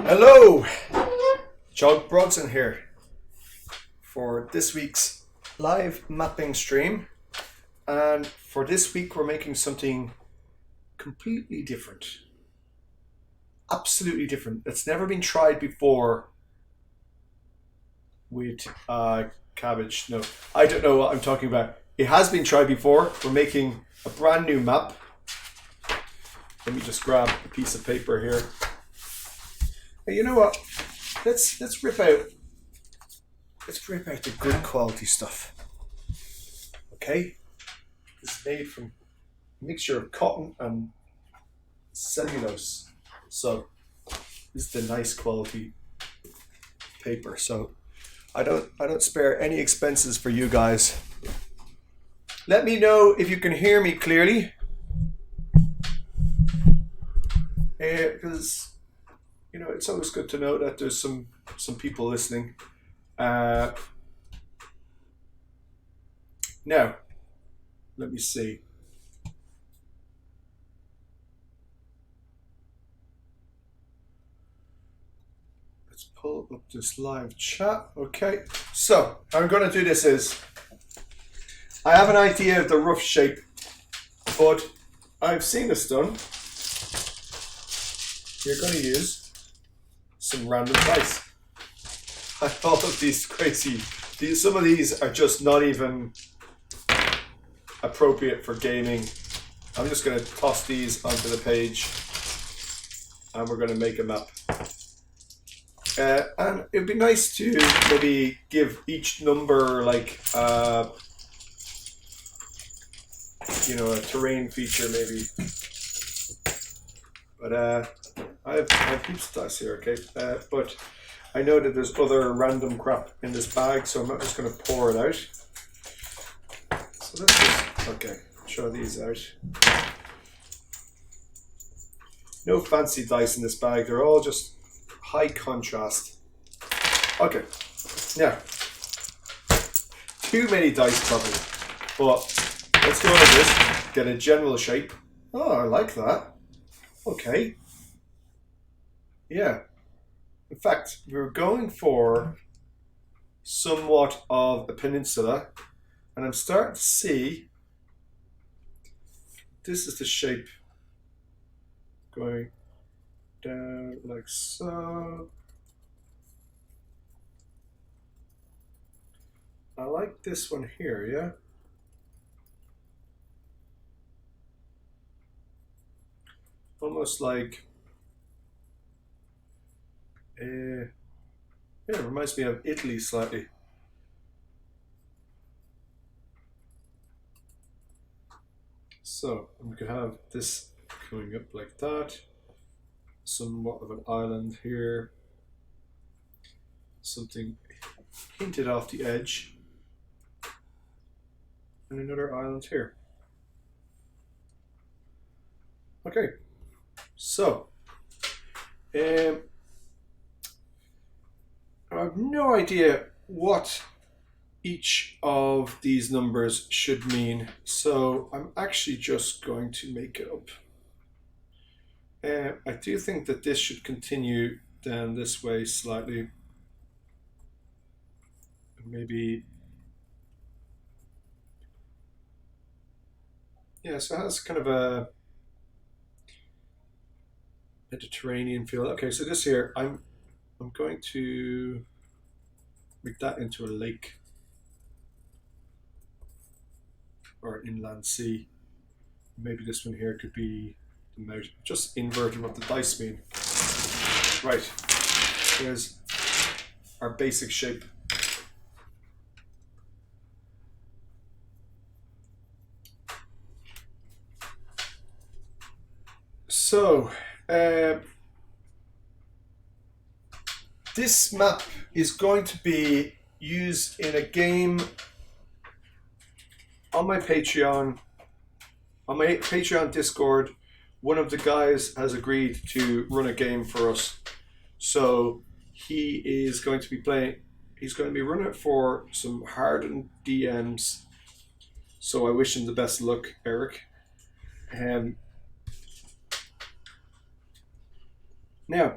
Hello, Jog Brogzin here for this week's live mapping stream, and for this week we're making something completely different, absolutely different. It's never been tried before with cabbage. No, I don't know what I'm talking about. It has been tried before. We're making a brand new map. Let me just grab a piece of paper here. Hey, you know what? Let's rip out the good quality stuff. Okay? This is made from a mixture of cotton and cellulose. So this is the nice quality paper. So I don't spare any expenses for you guys. Let me know if you can hear me clearly. Because you know, it's always good to know that there's some people listening. Now, let me see. Let's pull up this live chat. Okay, so how I'm going to do this is, I have an idea of the rough shape, but I've seen this done. You're going to use some random dice. I thought of these crazy. Some of these are just not even appropriate for gaming. I'm just going to toss these onto the page, and we're going to make a map. And it'd be nice to maybe give each number like a terrain feature maybe. But I have heaps of dice here, okay? But I know that there's other random crap in this bag, so I'm not just going to pour it out. So let's just, okay, throw these out. No fancy dice in this bag, they're all just high contrast. Okay, now, too many dice probably, but let's go like this, get a general shape. Oh, I like that. Okay. Yeah. In fact, we're going for somewhat of a peninsula, and I'm starting to see this is the shape going down like so. I like this one here, yeah? Almost like yeah, it reminds me of Italy slightly. So we could have this going up like that, somewhat of an island here, something hinted off the edge, and another island here. Okay, so I have no idea what each of these numbers should mean, so I'm actually just going to make it up. I do think that this should continue down this way slightly. Maybe, yeah, so it has kind of a Mediterranean feel. Okay, so this here, I'm going to make that into a lake or an inland sea. Maybe this one here could be the mountain. Just inverting what the dice mean. Right, here's our basic shape. So, this map is going to be used in a game on my Patreon. On my Patreon Discord, one of the guys has agreed to run a game for us. So he is going to be playing. He's going to be running it for some hardened DMs. So I wish him the best of luck, Eric. Now,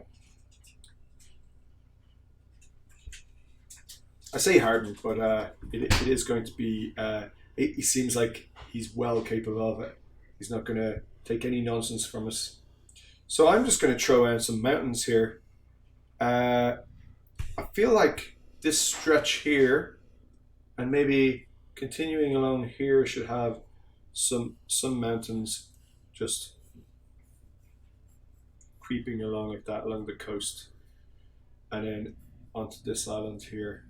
I say hardened, but it is going to be. He seems like he's well capable of it. He's not going to take any nonsense from us. So I'm just going to throw out some mountains here. I feel like this stretch here, and maybe continuing along here, should have some mountains just creeping along like that along the coast, and then onto this island here.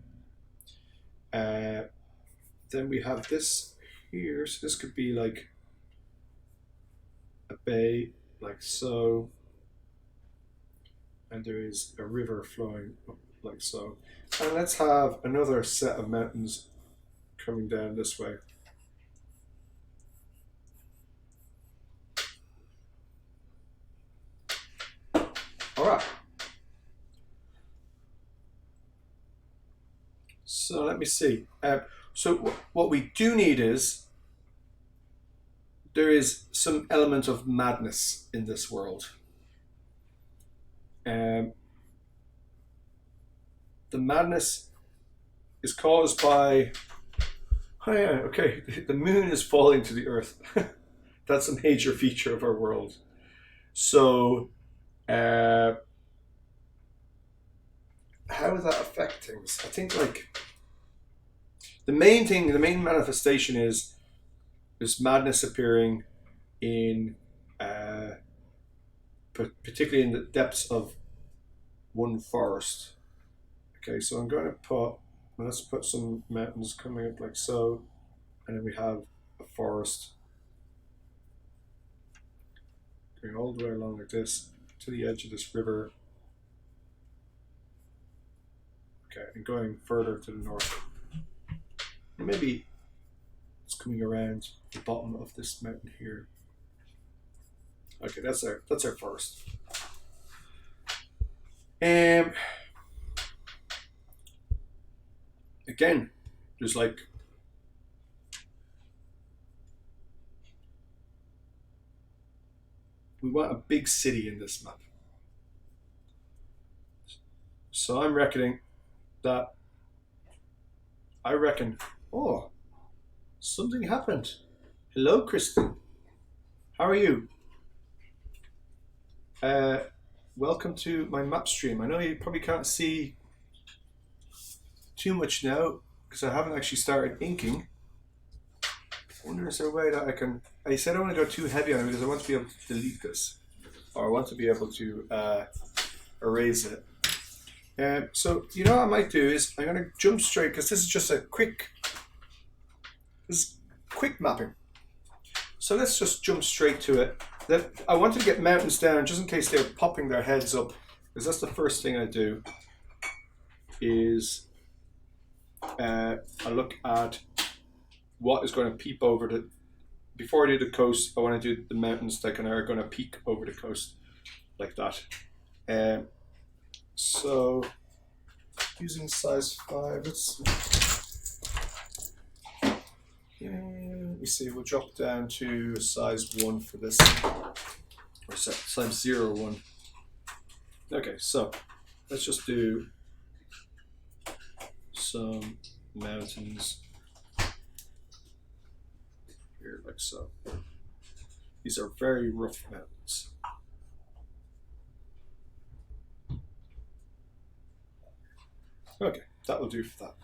Then we have this here, so this could be like a bay, like so, and there is a river flowing up like so. And let's have another set of mountains coming down this way. All right. So let me see. So what we do need is there is some element of madness in this world. The madness is caused by. Oh yeah, okay. The moon is falling to the earth. That's a major feature of our world. So, how does that affect things? I think like the main thing, the main manifestation is this madness appearing in, particularly in the depths of one forest. Okay, so I'm going to let's put some mountains coming up like so, and then we have a forest going all the way along like this to the edge of this river. Okay, and going further to the north. And maybe it's coming around the bottom of this mountain here. Okay, that's our forest. Again, there's like we want a big city in this map. So I'm reckoning that oh, something happened. Hello, Kristen. How are you? Welcome to my map stream. I know you probably can't see too much now because I haven't actually started inking. I wonder is there a way that I can. I said I don't want to go too heavy on it because I want to be able to delete this, or I want to be able to erase it. So you know what I might do is I'm going to jump straight because this is just a quick mapping. So let's just jump straight to it. I wanted to get mountains down just in case they're popping their heads up, because that's the first thing I do. Is I look at what is going to peep over the. Before I do the coast, I want to do the mountains that are going to peek over the coast, like that. So using size 5, let me see. We'll drop down to size 1 for this, or size 0, 1. Okay, so let's just do some mountains here, like so. These are very rough mountains. Okay, that will do for that.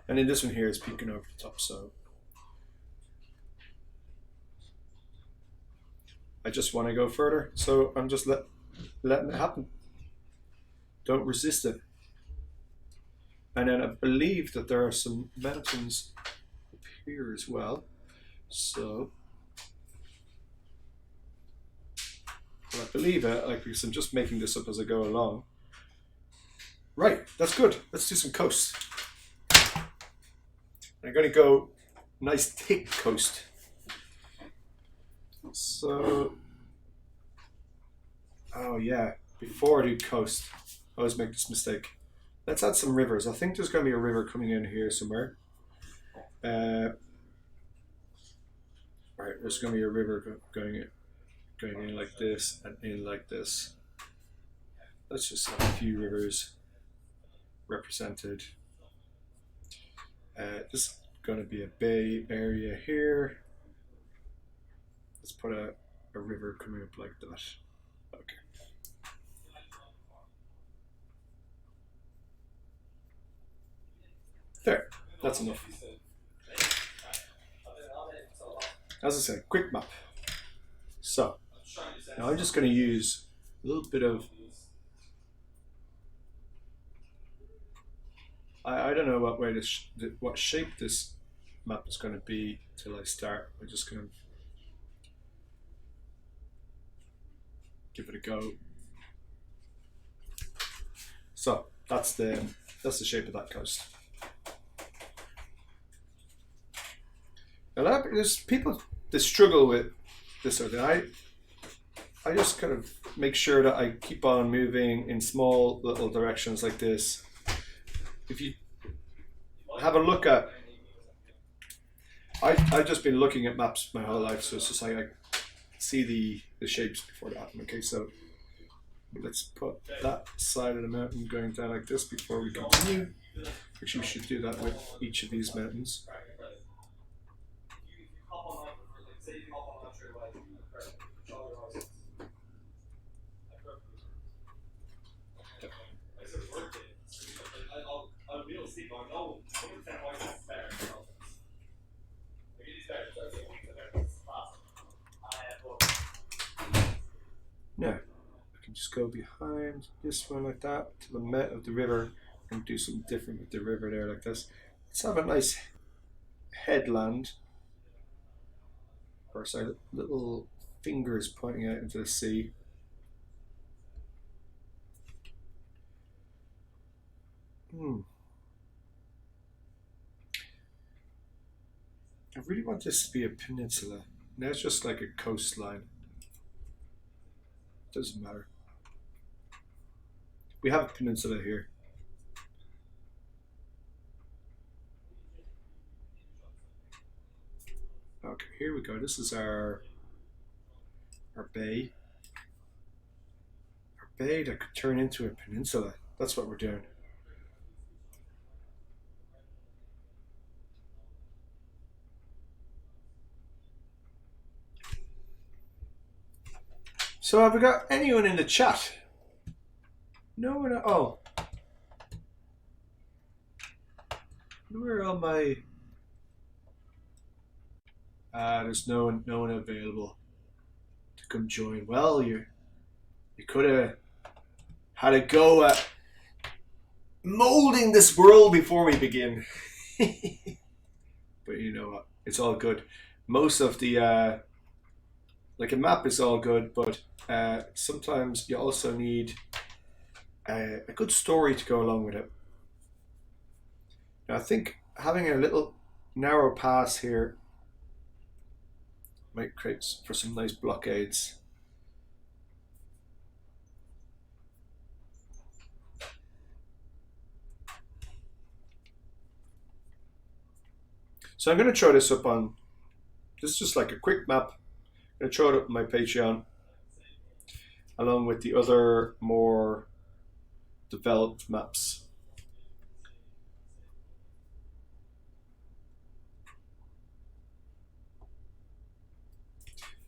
And then this one here is peeking over the top, so I just want to go further, so I'm just letting it happen. Don't resist it. And then I believe that there are some mountains up here as well. So, well, I believe it, like, because I'm just making this up as I go along. Right, that's good. Let's do some coast. I'm going to go nice thick coast. So, oh yeah, before I do coast, I always make this mistake. Let's add some rivers. I think there's going to be a river coming in here somewhere. Right, there's going to be a river going in like this and in like this. Let's just have a few rivers represented. This is going to be a bay area here. Let's put a river coming up like that. Okay. There. That's enough. As I said, quick map. So now I'm just going to use a little bit of. I don't know what way this, what shape this map is going to be till I start. I'm just going to give it a go. So that's the shape of that coast. Now there's people that struggle with this sort of thing. I just kind of make sure that I keep on moving in small little directions like this. If you have a look at, I've just been looking at maps my whole life, so it's just like I see the shapes before they happen. Okay, so let's put that side of the mountain going down like this before we continue. Actually, we should do that with each of these mountains. Now, I can just go behind this one like that to the mouth of the river and do something different with the river there like this. Let's have a nice headland, or sorry, little fingers pointing out into the sea. I really want this to be a peninsula. Now it's just like a coastline. Doesn't matter. We have a peninsula here. Okay, here we go. This is our bay. Our bay that could turn into a peninsula. That's what we're doing. So have we got anyone in the chat? No one. Oh, where are all my? There's no one available to come join. Well, you could have had a go at molding this world before we begin. But you know what? It's all good. Most of the like a map is all good, but sometimes you also need a good story to go along with it. Now, I think having a little narrow pass here might create for some nice blockades. So I'm going to throw this up on, this is just like a quick map. I'm going to throw it up on my Patreon along with the other more developed maps.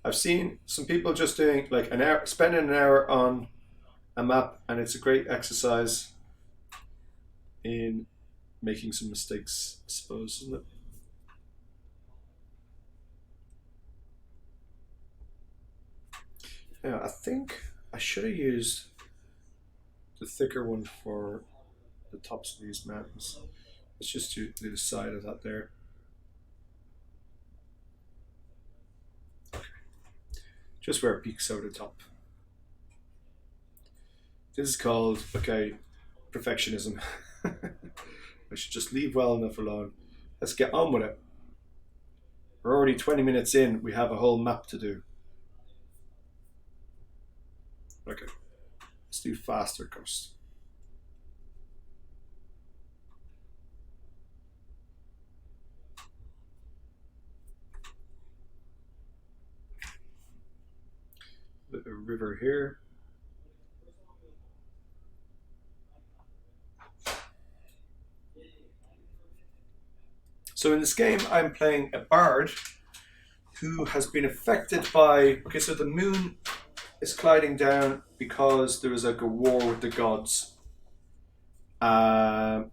I've seen some people just doing like an hour, spending an hour on a map, and it's a great exercise in making some mistakes, I suppose, isn't it? Yeah, I think I should have used the thicker one for the tops of these mountains. Let's just do the side of that there. Just where it peaks over the top. This is called, okay, perfectionism. I should just leave well enough alone. Let's get on with it. We're already 20 minutes in. We have a whole map to do. Okay, let's do faster coast. A river here. So in this game, I'm playing a bard who has been affected by. Okay, so the moon is colliding down because there was like a war with the gods, and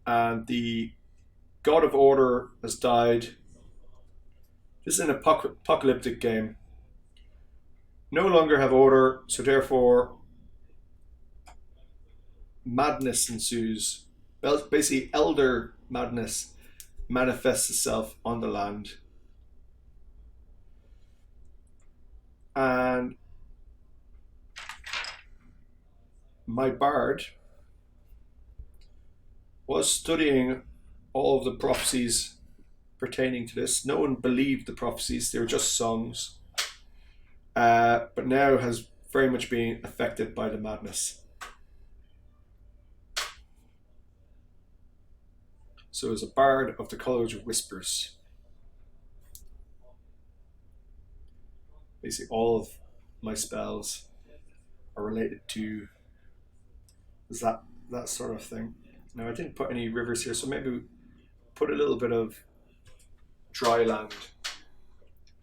the god of order has died. This is an apocalyptic game. No longer have order, so therefore madness ensues. Basically, elder madness manifests itself on the land. And my bard was studying all of the prophecies pertaining to this. No one believed the prophecies, they were just songs. But now has very much been affected by the madness. So as a bard of the College of Whispers. Basically all of my spells are related to that sort of thing. Now I didn't put any rivers here, so maybe put a little bit of dry land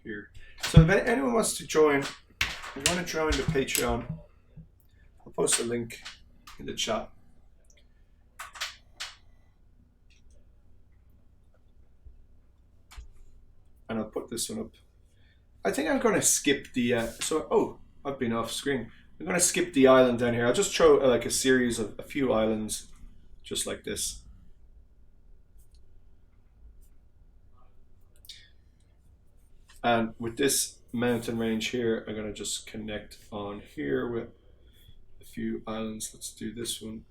here. So if anyone wants to join, you want to join the Patreon, I'll post a link in the chat. And I'll put this one up. I think I'm going to skip the, I've been off screen. I'm going to skip the island down here. I'll just show like a series of a few islands, just like this. And with this mountain range here, I'm going to just connect on here with a few islands. Let's do this one.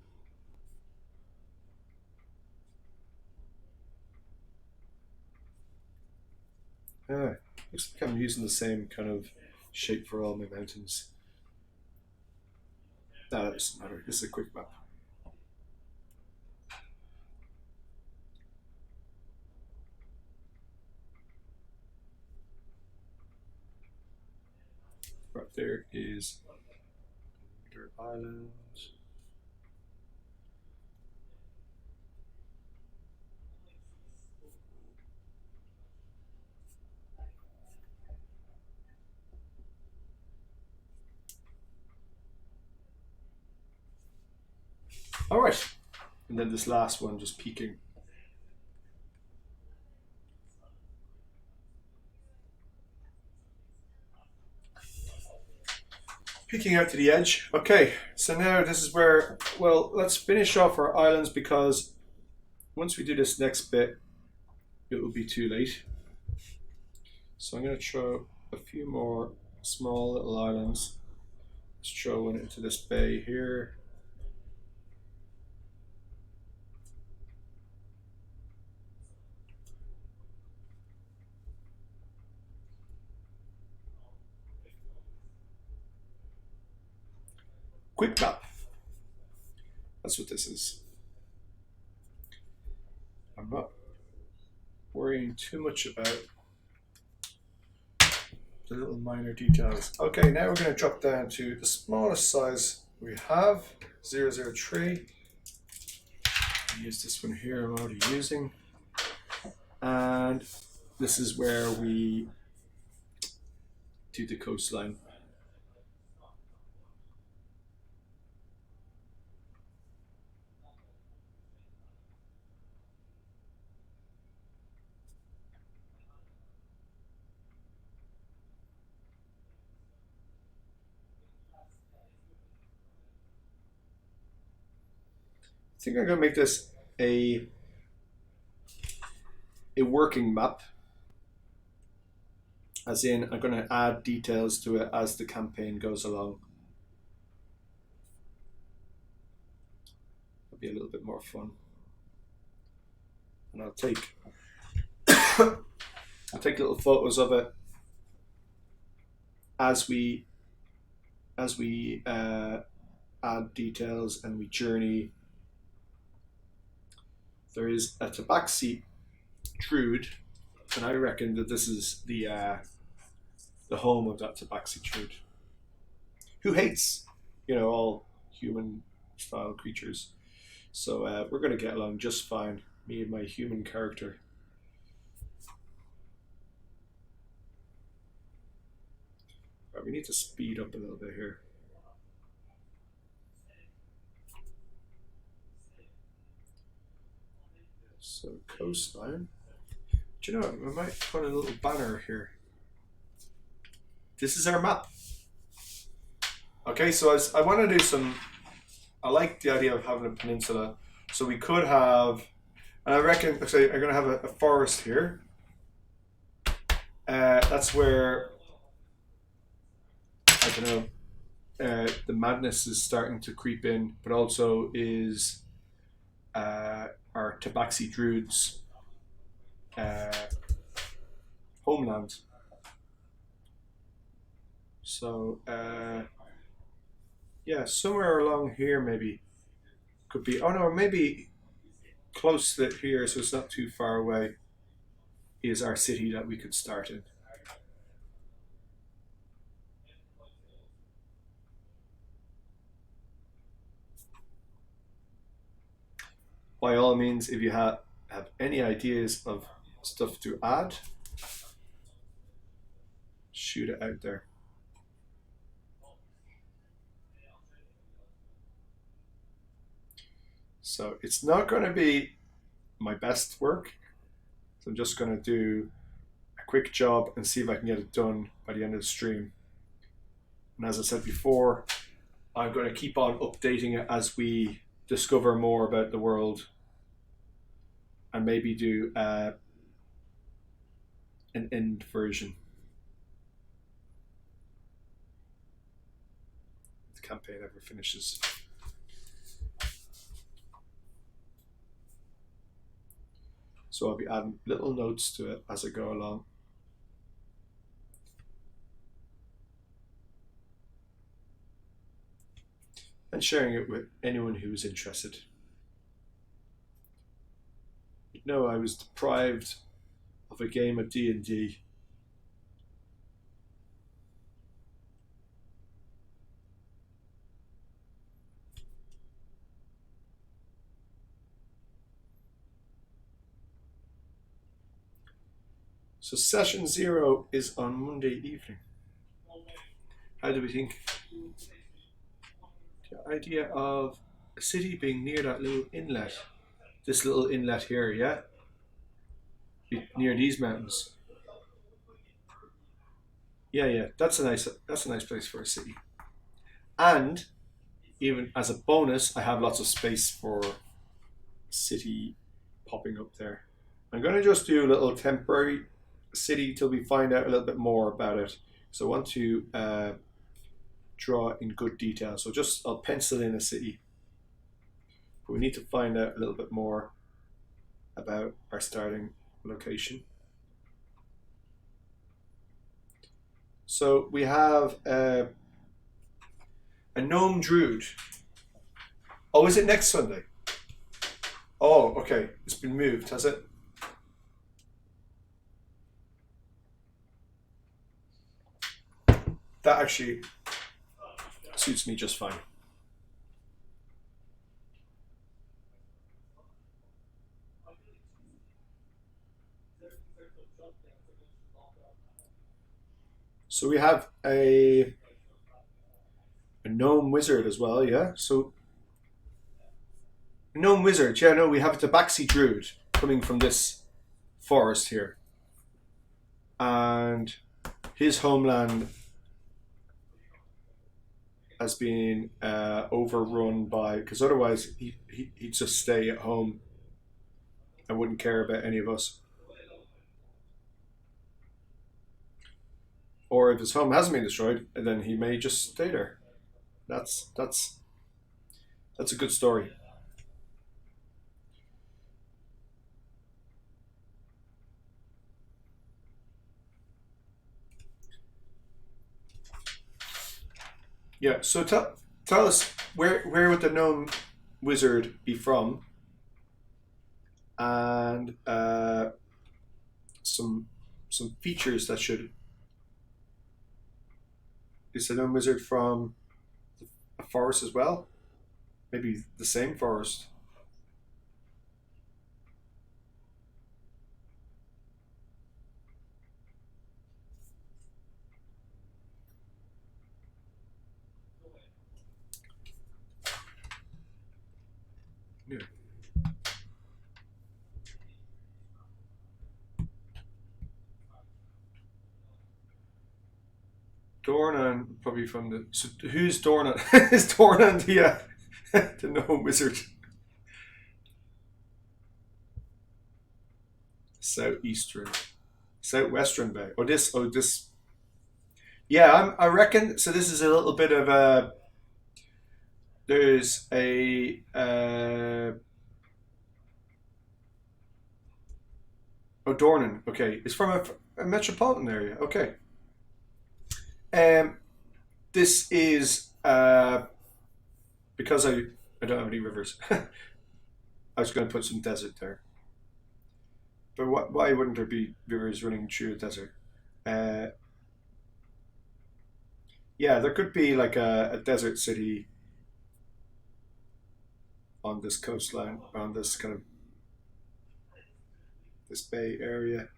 Looks like I'm using the same kind of shape for all my mountains. That doesn't matter. This is a quick map. Right there is another island. All right, and then this last one just peeking. Peeking out to the edge. Okay, so now this is where, well, let's finish off our islands because once we do this next bit, it will be too late. So I'm going to throw a few more small little islands. Let's throw one into this bay here. Quick map. That's what this is. I'm not worrying too much about the little minor details. Okay, now we're going to drop down to the smallest size we have, 003. I'll use this one here I'm already using. And this is where we do the coastline. I think I'm going to make this a working map, as in I'm going to add details to it as the campaign goes along. It'll be a little bit more fun, and I'll take little photos of it as we add details and we journey. There is a tabaxi druid, and I reckon that this is the home of that tabaxi druid, who hates, all human style creatures. So we're going to get along just fine. Me and my human character. Right, we need to speed up a little bit here. So coastline. Do you know what? We might put a little banner here. This is our map. Okay, so I want to do some. I like the idea of having a peninsula. So we could have, and I reckon, actually, I'm going to have a forest here. That's where, I don't know, the madness is starting to creep in, but also is our Tabaxi Druids' homeland. So, yeah, somewhere along here maybe could be. Oh no, maybe close to here, so it's not too far away. Is our city that we could start in. By all means, if you have any ideas of stuff to add, shoot it out there. So it's not going to be my best work. So I'm just going to do a quick job and see if I can get it done by the end of the stream. And as I said before, I'm going to keep on updating it as we discover more about the world and maybe do an end version. The campaign ever finishes. So I'll be adding little notes to it as I go along. And sharing it with anyone who is interested. You know, I was deprived of a game of D&D. So session 0 is on Monday evening. How do we think? The idea of a city being near that little inlet. This little inlet here, yeah? Near these mountains. Yeah, that's a nice place for a city. And even as a bonus, I have lots of space for city popping up there. I'm going to just do a little temporary city till we find out a little bit more about it. So I want to draw in good detail. So I'll pencil in a city. But we need to find out a little bit more about our starting location. So we have a gnome druid. Oh, is it next Sunday? Oh, okay. It's been moved, has it? That actually suits me just fine. So we have a gnome wizard as well, yeah? So gnome wizard, yeah, no, we have a tabaxi druid coming from this forest here. And his homeland has been overrun by, because otherwise he'd just stay at home and wouldn't care about any of us. Or if his home hasn't been destroyed, then he may just stay there. That's a good story. Yeah. So tell us where would the gnome wizard be from, and some features that should. Is the gnome wizard from a forest as well? Maybe the same forest. Yeah. Dornan, probably from the. So who's Dornan? Is Dornan the gnome wizard? Southeastern, southwestern bay. Oh, this. Oh, this. Yeah, I reckon. So this is a little bit of a. There's a. Oh, Dornan. Okay, it's from a metropolitan area. Okay. Um, this is because I don't have any rivers. I was going to put some desert there, but why wouldn't there be rivers running through a desert? Uh, yeah, there could be like a desert city on this coastline, on this kind of this bay area.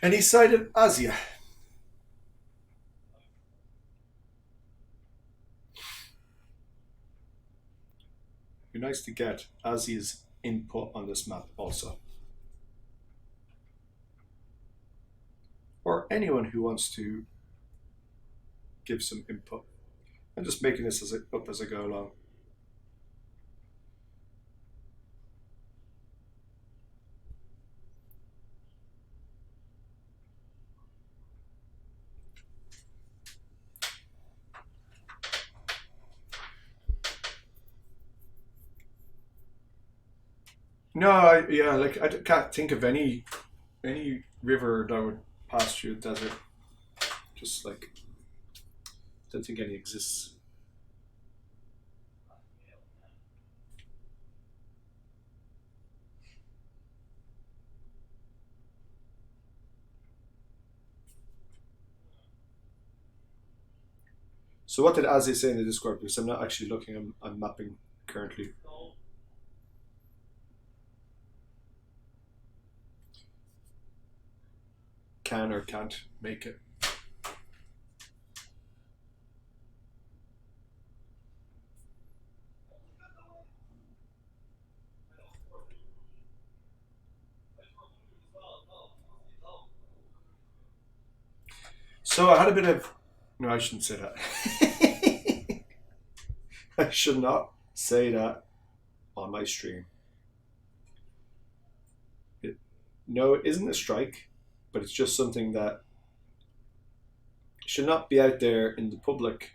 Any side of Asia. Be nice to get Asia's input on this map also. Or anyone who wants to give some input. I'm just making this up as I go along. No, yeah, like I can't think of any river that would pass through the desert. Just like don't think any exists. So what did Azzy say in the Discord? Because I'm not actually looking. I'm mapping currently. Can or can't make it. So I had a bit of. No, I shouldn't say that. I should not say that on my stream. No, it isn't a strike, but it's just something that should not be out there in the public.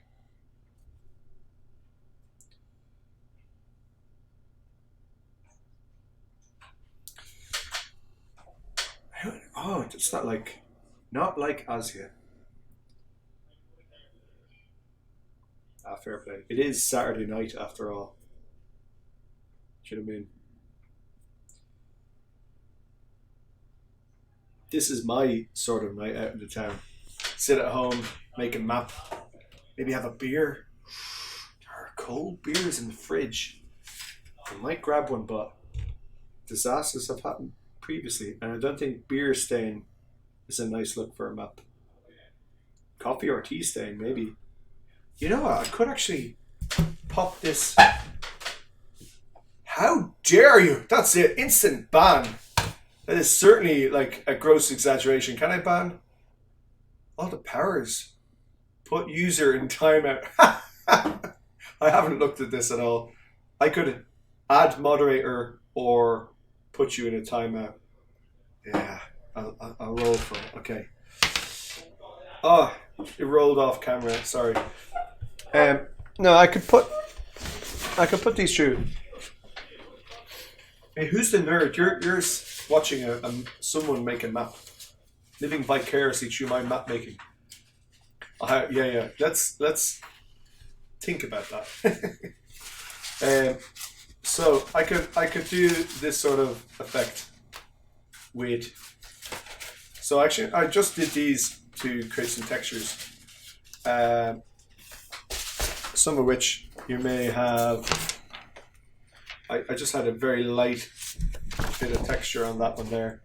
Oh, it's not like Asia. Ah, fair play. It is Saturday night after all. Do you know what I mean? This is my sort of night out in the town. Sit at home, make a map, maybe have a beer. There are cold beers in the fridge. I might grab one, but disasters have happened previously, and I don't think beer stain is a nice look for a map. Coffee or tea stain, maybe. You know what? I could actually pop this. How dare you? That's it. Instant ban. That is certainly like a gross exaggeration. Can I ban all the powers? Put user in timeout. I haven't looked at this at all. I could add moderator or put you in a timeout. Yeah, I'll roll for it. Okay. Oh, it rolled off camera. Sorry. No, I could put these through. Hey, who's the nerd? You're watching someone make a map, living vicariously through my map making. Yeah. Let's think about that. So I could do this sort of effect with. So actually, I just did these to create some textures. Some of which you may have. I just had a very light bit of texture on that one there.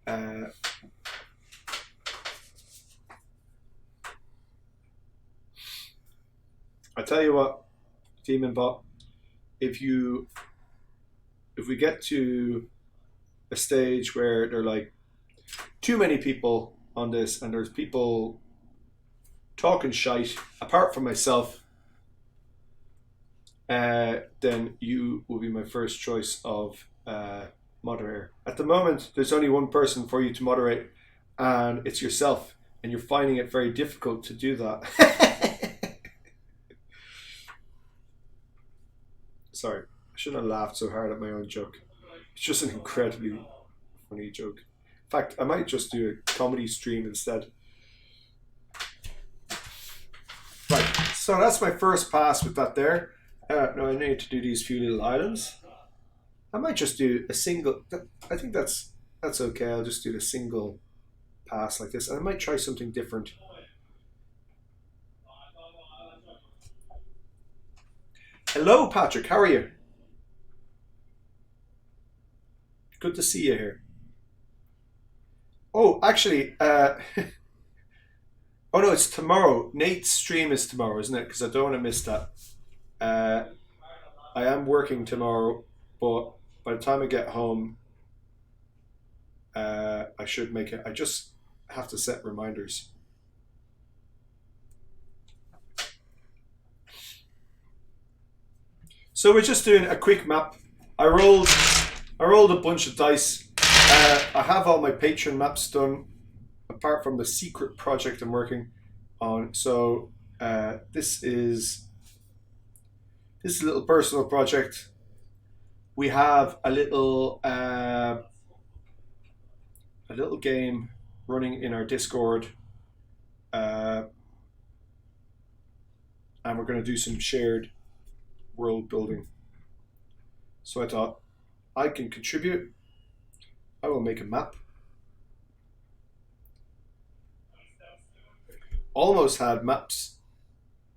I tell you what, Demon Bot, if we get to a stage where there are like too many people on this and there's people talking shite apart from myself, then you will be my first choice of moderator. At the moment, there's only one person for you to moderate, and it's yourself, and you're finding it very difficult to do that. Sorry, I shouldn't have laughed so hard at my own joke. It's just an incredibly funny joke. In fact, I might just do a comedy stream instead. Right, so that's my first pass with that there. Now I need to do these few little items. I might just do a single. I think that's okay. I'll just do the single pass like this, and I might try something different. Hello, Patrick. How are you? Good to see you here. Oh, actually, oh no, it's tomorrow. Nate's stream is tomorrow, isn't it? Because I don't want to miss that. I am working tomorrow, but by the time I get home, I should make it. I just have to set reminders. So we're just doing a quick map. I rolled a bunch of dice. I have all my patron maps done, apart from the secret project I'm working on. So this is a little personal project. We have a little game running in our Discord, and we're going to do some shared world building. So I thought I can contribute. I will make a map. Almost had Maps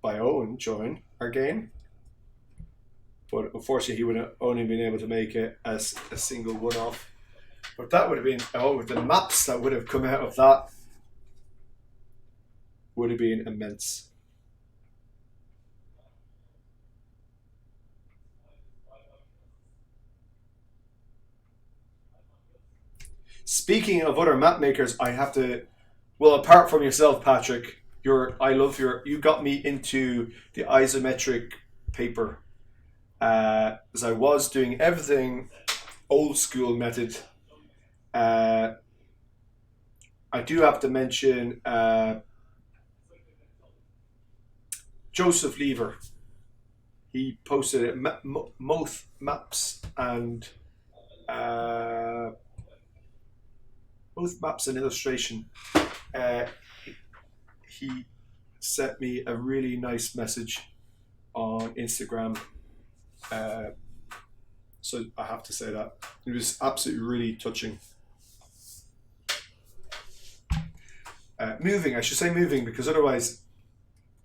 by Owen join our game, but unfortunately he would have only been able to make it as a single one-off. But that would have been, the maps that would have come out of that would have been immense. Speaking of other map makers, I have to, well, apart from yourself, Patrick, you got me into the isometric paper, as I was doing everything old school method. I do have to mention Joseph Lever. He posted it, both maps and illustration. He sent me a really nice message on Instagram. So I have to say that it was absolutely really touching. Moving, I should say moving, because otherwise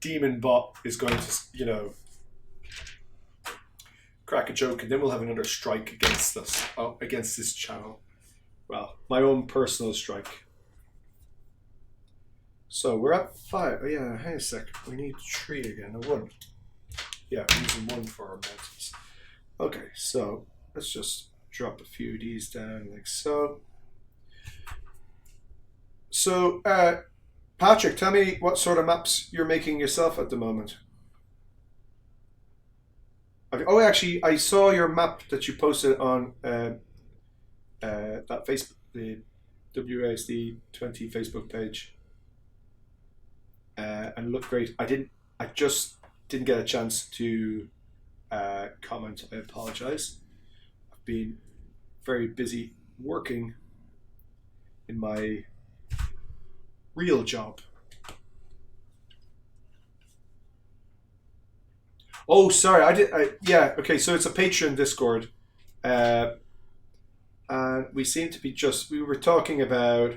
Demon Bot is going to, crack a joke, and then we'll have another strike against us, against this channel. Well, my own personal strike. So we're at 5. Oh yeah, hang a sec. We need 3 again. A 1. Yeah, we're using 1 for our mountains. Okay, so let's just drop a few of these down like so. So, Patrick, tell me what sort of maps you're making yourself at the moment. Oh, actually, I saw your map that you posted on that Facebook, the WASD 20 Facebook page, and looked great. I just didn't get a chance to comment. I apologize. I've been very busy working in my real job. Oh, sorry. Yeah. Okay. So it's a Patreon Discord, and we seem to be we were talking about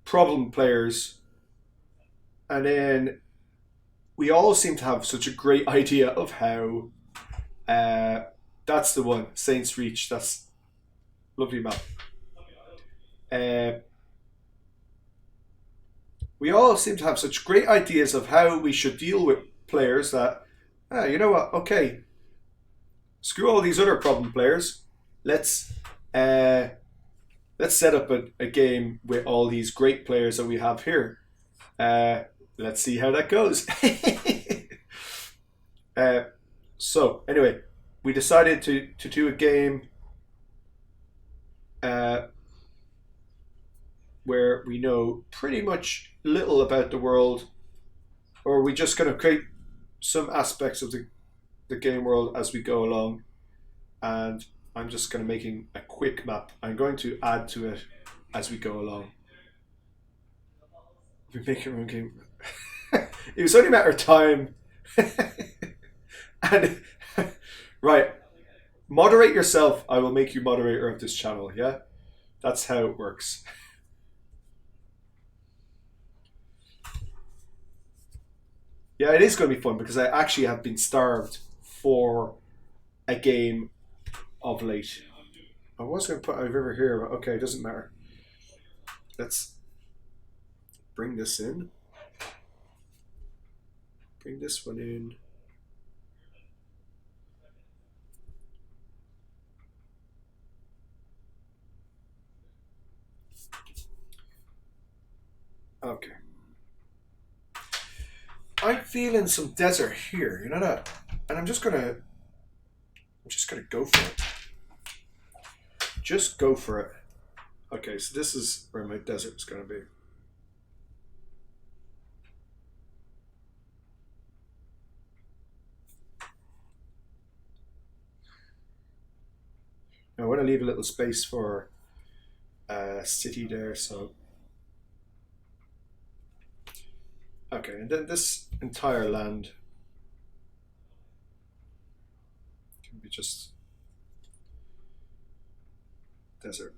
problem players, and then we all seem to have such a great idea of how. That's the one, Saints Reach. Lovely map. We all seem to have such great ideas of how we should deal with players that, you know what? Okay, screw all these other problem players. Let's uh, let's set up a game with all these great players that we have here. Uh, let's see how that goes. uh, so anyway, we decided to do a game uh, where we know pretty much little about the world, or we just kind of create some aspects of the game world as we go along. And I'm just kind of making a quick map. I'm going to add to it as we go along. We make our own game. It was only a matter of time. And right, moderate yourself. I will make you moderator of this channel. Yeah, that's how it works. Yeah, it is going to be fun because I actually have been starved for a game of late. I was going to put a river here, but okay, it doesn't matter. Let's bring this in. Bring this one in. Okay. I'm feeling some desert here, you know that? And I'm just gonna go for it. Just go for it. Okay, so this is where my desert is gonna be. Now I want to leave a little space for a city there, so okay, and then this entire land can be just desert.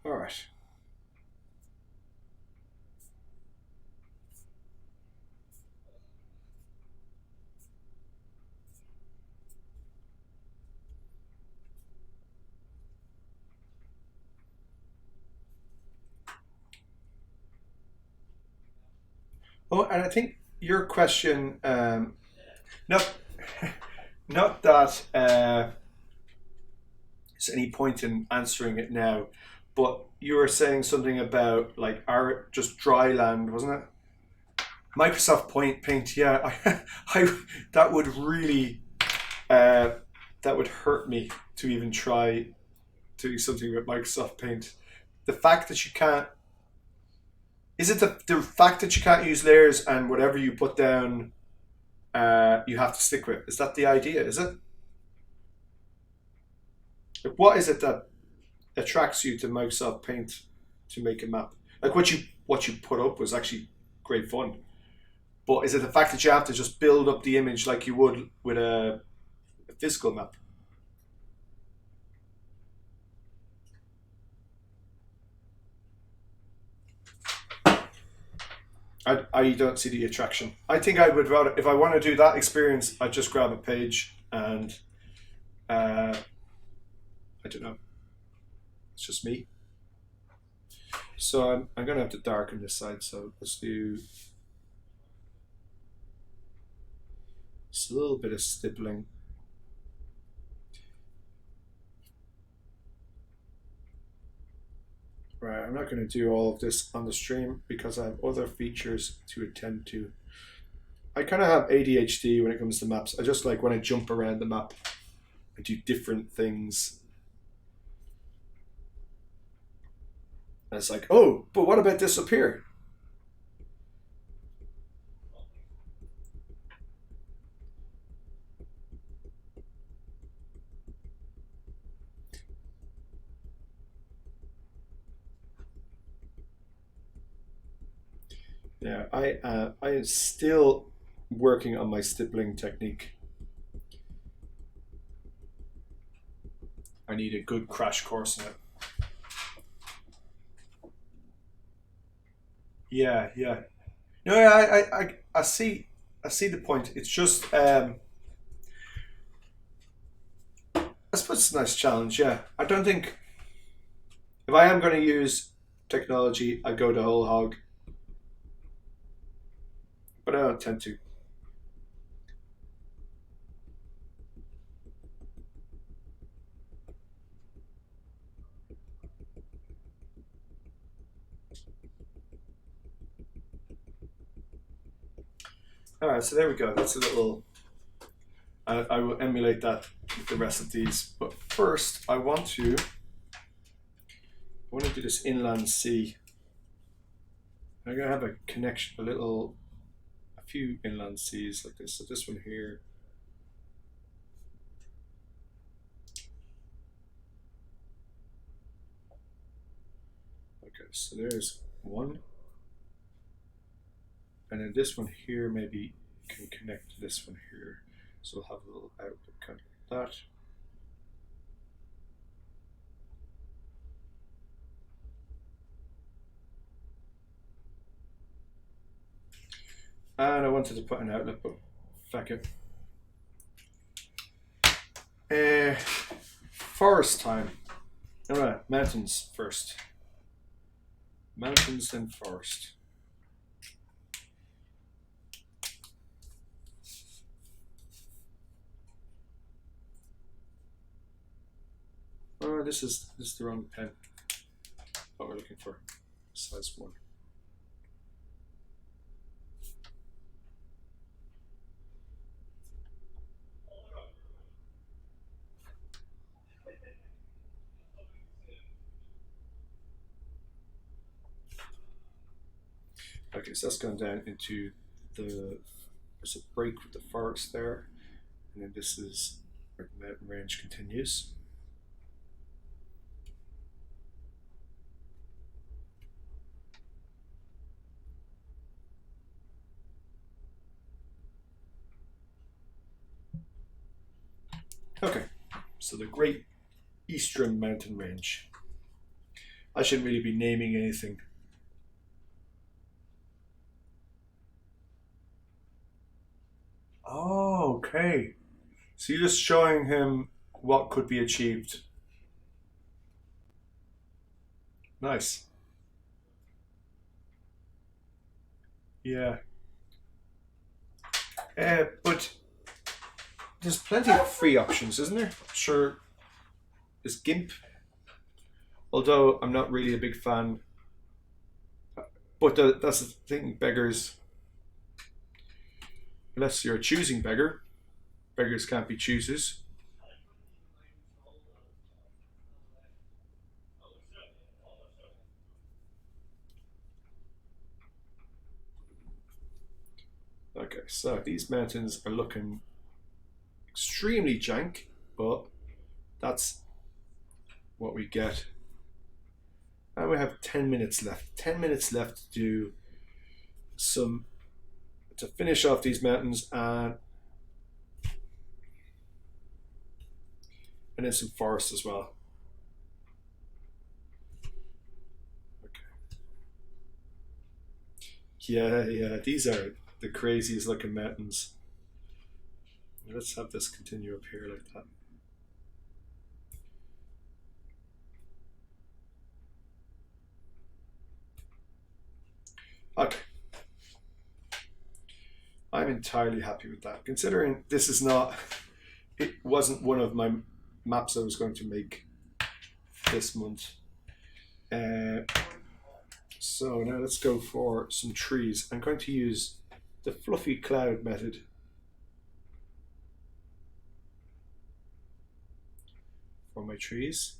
All right. Oh, and I think your question, not not that there's any point in answering it now, but you were saying something about like our just dry land, wasn't it? Microsoft Point Paint, yeah, I that would really uh, that would hurt me to even try to do something with Microsoft Paint. The fact that you can't is it the fact that you can't use layers and whatever you put down, you have to stick with. Is that the idea? Is it? Like, what is it that attracts you to Microsoft Paint to make a map? Like what you put up was actually great fun, but is it the fact that you have to just build up the image like you would with a physical map? I don't see the attraction. I think I would rather, if I want to do that experience, I'd just grab a page and uh, I don't know. It's just me. So I'm going to have to darken this side. So let's do just a little bit of stippling. Right, I'm not going to do all of this on the stream because I have other features to attend to. I kind of have ADHD when it comes to maps. I just like when I jump around the map, I do different things. And it's like, oh, but what about this up here? Yeah, I am still working on my stippling technique. I need a good crash course in it. Yeah, yeah. No, yeah, I see the point. It's just I suppose it's a nice challenge. Yeah, I don't think if I am going to use technology, I go the whole hog, but I don't tend to. All right, so there we go. That's a little. I will emulate that with the rest of these, but first I want to do this inland sea. I'm gonna have a connection, a few inland seas like this. So this one here. Okay, so there's one, and then this one here maybe can connect to this one here. So we'll have a little outlet kind of like that. And I wanted to put an outlet, but fuck it. Forest time. Alright, mountains first. Mountains, then forest. Oh, this is the wrong pen. What we're looking for. Size 1. Okay, so that's gone down into there's a break with the forest there, and then this is where the mountain range continues. Okay, so the Great Eastern Mountain Range. I shouldn't really be naming anything. Oh, okay. So you're just showing him what could be achieved. Nice. Yeah. But there's plenty of free options, isn't there? Sure, there's GIMP, although I'm not really a big fan. But that's the thing, beggars, unless you're a choosing beggar, beggars can't be choosers. Okay, so these mountains are looking extremely jank, but that's what we get. And we have 10 minutes left. 10 minutes left to do some, to finish off these mountains and then some forest as well. Okay. Yeah, yeah, these are the craziest looking mountains. Let's have this continue up here like that. Okay. I'm entirely happy with that. Considering this is not, it wasn't one of my maps I was going to make this month. Uh, so now let's go for some trees. I'm going to use the fluffy cloud method for my trees.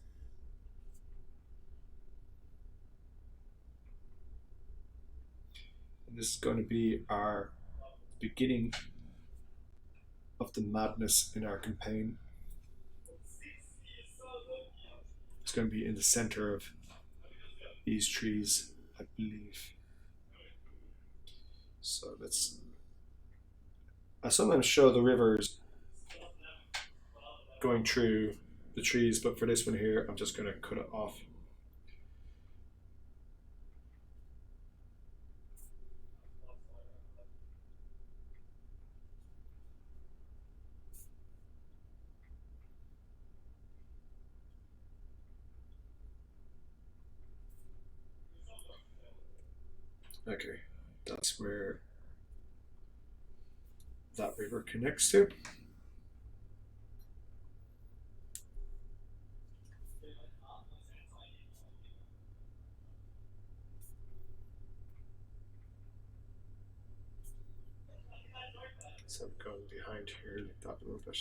And this is going to be our beginning of the madness in our campaign. It's going to be in the center of these trees, I believe. So let's. I sometimes show the rivers going through the trees, but for this one here, I'm just going to cut it off. Okay, that's where that river connects to. So I'm going behind here like that a little bit.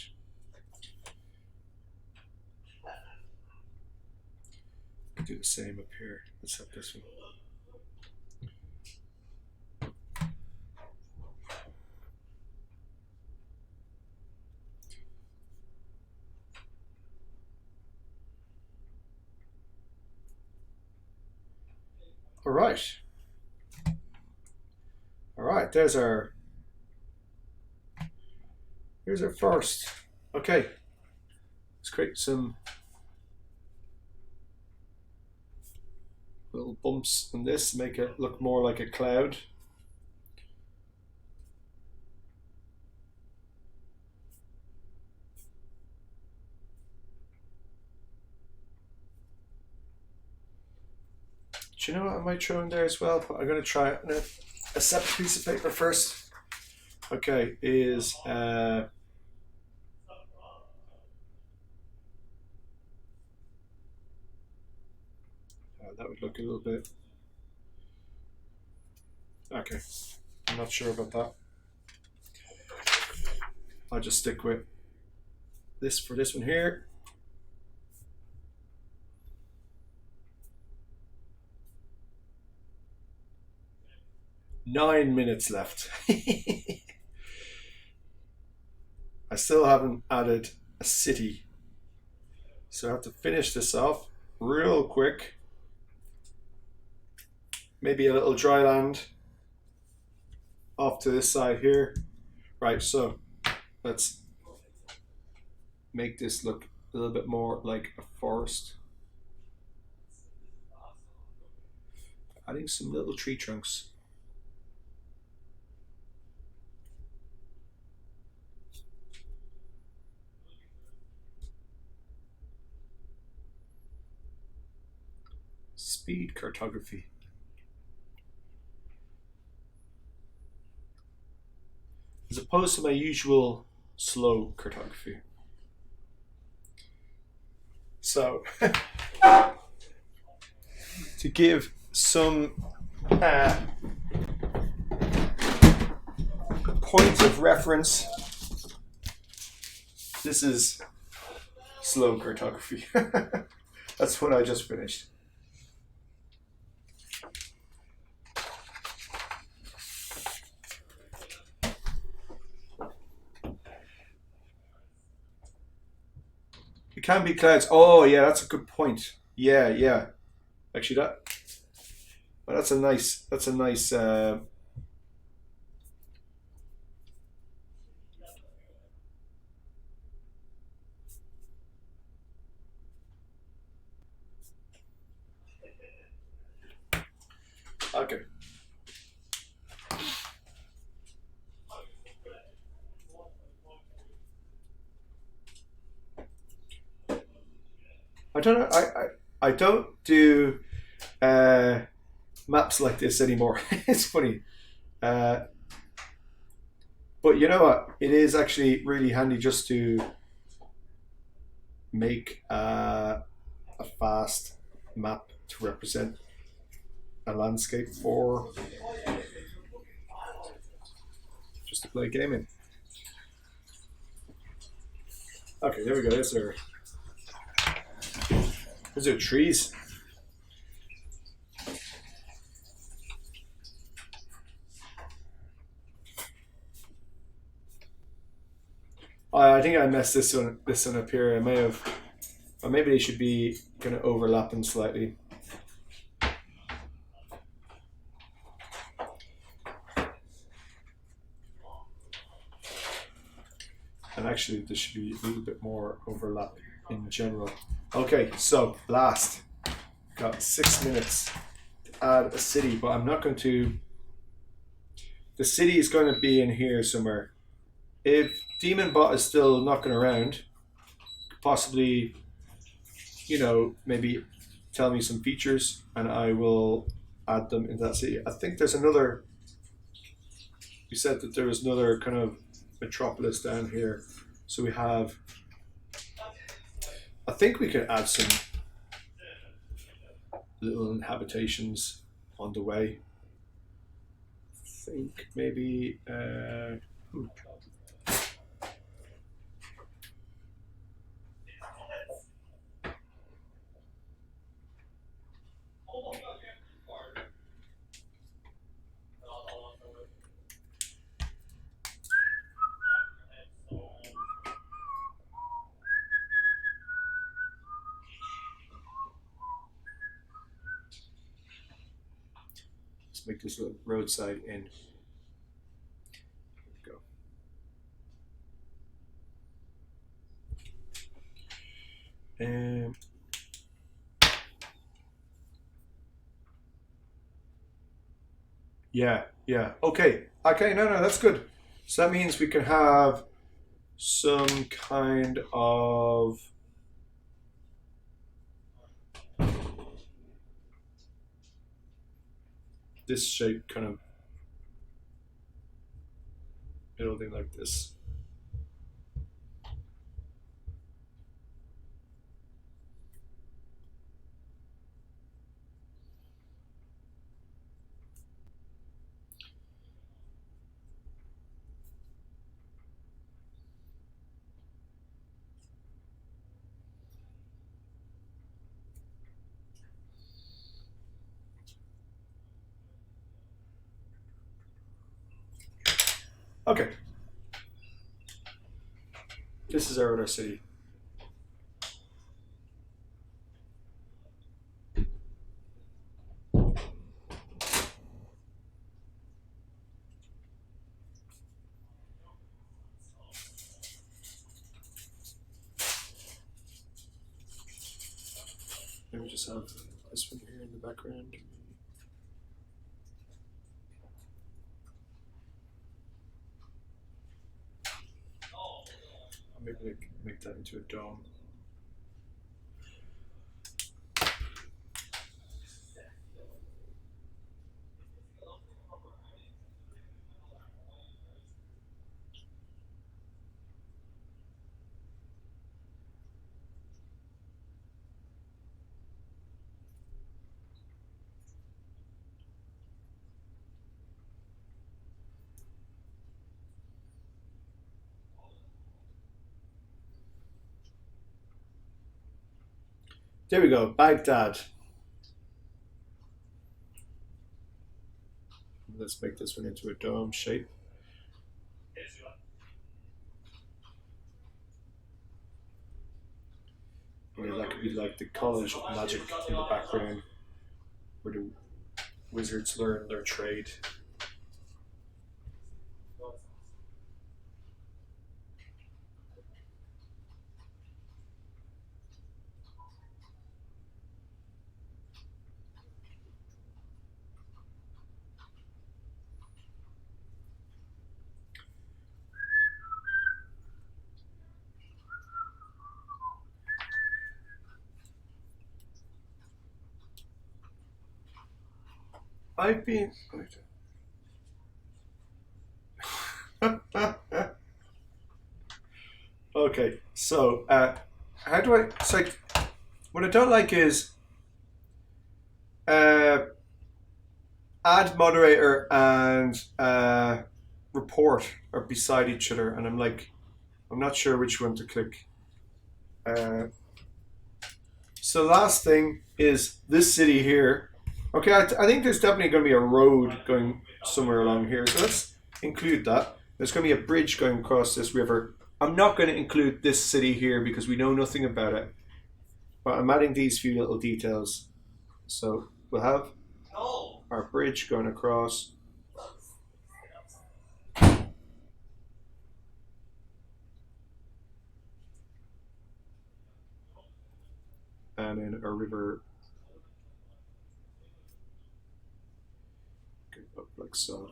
Do the same up here. Let's have this one. All right. All right. Here's our first. Okay. Let's create some little bumps on this, make it look more like a cloud. Do you know what I might throw in there as well? But I'm going to try it on a separate piece of paper first. Okay, that would look a little bit. Okay, I'm not sure about that. I'll just stick with this for this one here. Nine minutes left. I still haven't added a city. So I have to finish this off real quick. Maybe a little dry land off to this side here. Right, so let's make this look a little bit more like a forest. Adding some little tree trunks. Speed cartography. As opposed to my usual slow cartography. So, to give some point of reference, this is slow cartography. That's what I just finished. It can be clouds. Oh yeah, that's a good point. Yeah. Actually, that's a nice. Okay. I don't know. I don't do maps like this anymore. It's funny. Uh, but you know what? It is actually really handy just to make a fast map to represent a landscape for just to play a game in. Okay, there we go. Those are trees. I think I messed this one up here. I may have, or maybe they should be kind of overlapping slightly. And actually, there should be a little bit more overlap in general. Okay, so last, got 6 minutes to add a city, but I'm not going to. The city is going to be in here somewhere. If Demon Bot is still knocking around, possibly, maybe tell me some features, and I will add them into that city. I think there's another. You said that there was another kind of metropolis down here, so we have. I think we could add some little habitations on the way. I think maybe. Let's make this little roadside inn. There we go. Yeah, yeah. Okay. Okay, no, that's good. So that means we can have some kind of this shape kind of building like this. Okay. This is our other city. Let me just have this one here in the background. Maybe make that into a dome. There we go, Baghdad. Let's make this one into a dome shape. Yeah, that could be like the College of Magic in the background, where the wizards learn their trade. I've been. Okay, so how do I? It's like what I don't like is uh, add moderator and report are beside each other, and I'm not sure which one to click. Uh, so last thing is this city here. Okay, I think there's definitely going to be a road going somewhere along here, so let's include that. There's going to be a bridge going across this river. I'm not going to include this city here because we know nothing about it. But I'm adding these few little details. So we'll have our bridge going across. And then a river up like so.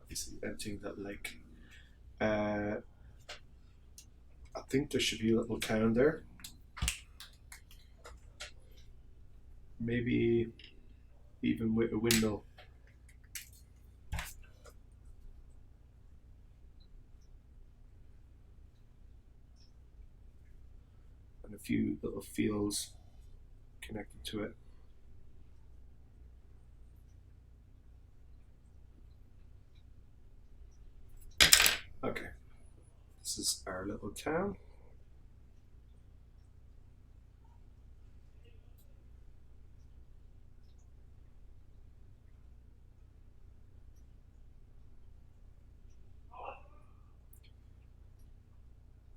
Obviously emptying that lake. I think there should be a little town there. maybe even with a windmill. And a few little fields connected to it. Okay, this is our little town.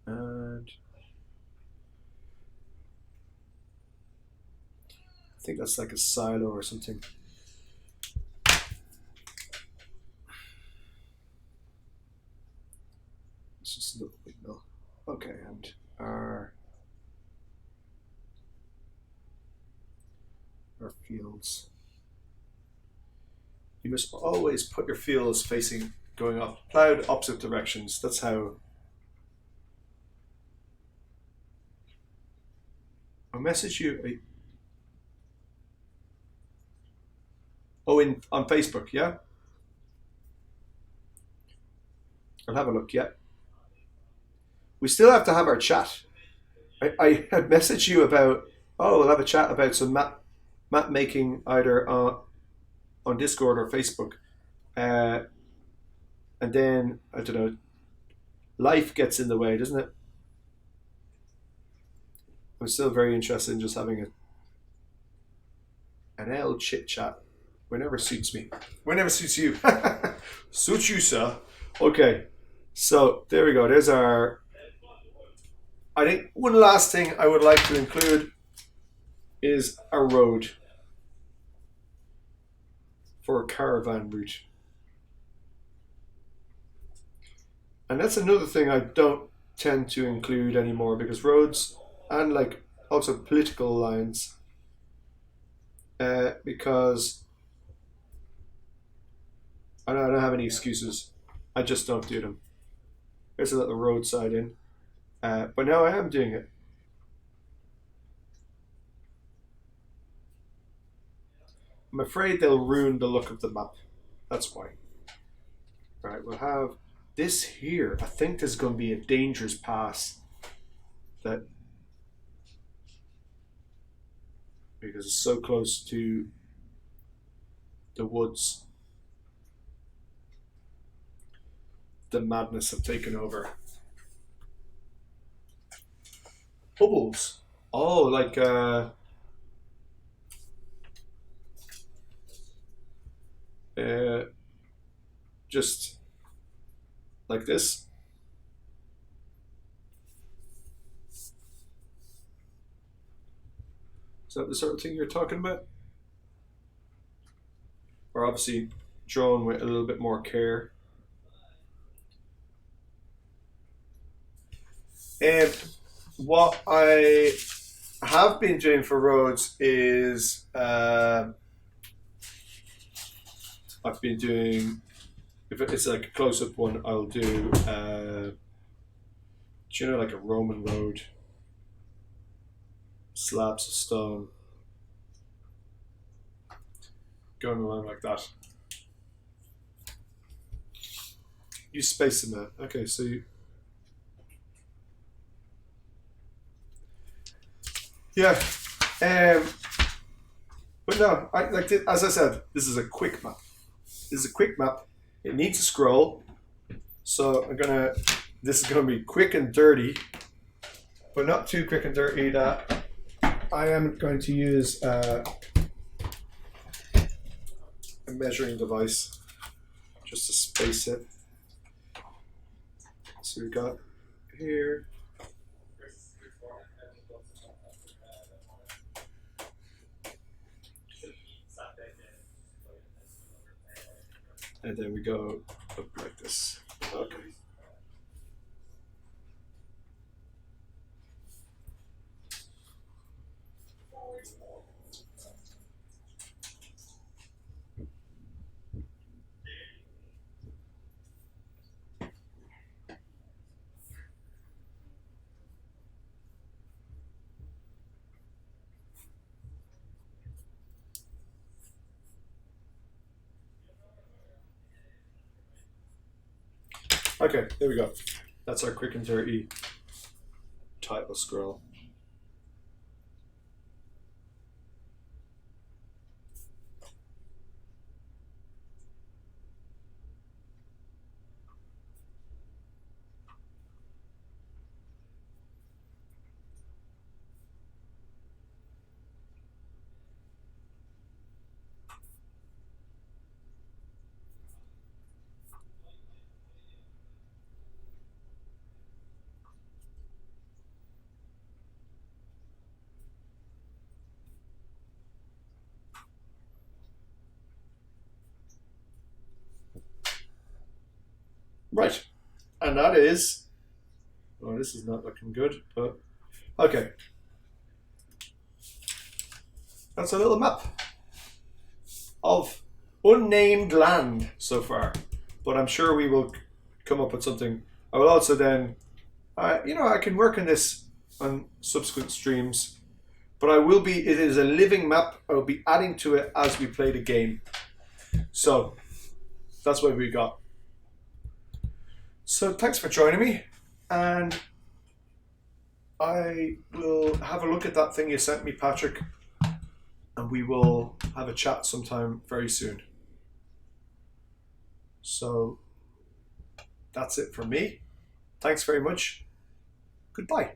And I think that's like a silo or something. It's just a little windmill. Okay, and our fields. You must always put your fields facing going up, plowed opposite directions. That's how. I'll message you. Oh, in on Facebook, yeah. I'll have a look. Yeah, we still have to have our chat. I had messaged you about. Oh, we'll have a chat about some map making either on Discord or Facebook, uh, and then I don't know. Life gets in the way, doesn't it? I'm still very interested in just having an L chit chat. Whenever suits me. Whenever suits you. Suits you, sir. Okay. So there we go. There's our. I think one last thing I would like to include is a road for a caravan route. And that's another thing I don't tend to include anymore because roads and like also political lines, because I don't have any excuses. I just don't do them. There's a little roadside in. But now I am doing it. I'm afraid they'll ruin the look of the map. That's why. Right, we'll have this here. I think there's going to be a dangerous pass that because it's so close to the woods. The madness have taken over. Bubbles. Oh, like just like this. Is that the sort of thing you're talking about? Or obviously drawn with a little bit more care. And what I have been doing for roads is I've been doing, if it's like a close-up one, I'll do like a Roman road, slabs of stone going along like that. You space them out. Okay, so you. Yeah. But no, as I said, this is a quick map. This is a quick map. It needs a scroll. So this is gonna be quick and dirty, but not too quick and dirty that I am going to use a measuring device just to space it. So we got here. And then we go up like this. Okay. Okay, there we go. That's our quick and dirty title scroll. Right, and that is. Oh, this is not looking good, but okay. That's a little map of unnamed land so far, but I'm sure we will come up with something. I will also then, I can work on this on subsequent streams, but I will be. It is a living map. I will be adding to it as we play the game. So that's what we got. So thanks for joining me, and I will have a look at that thing you sent me, Patrick, and we will have a chat sometime very soon. So that's it from me. Thanks very much. Goodbye.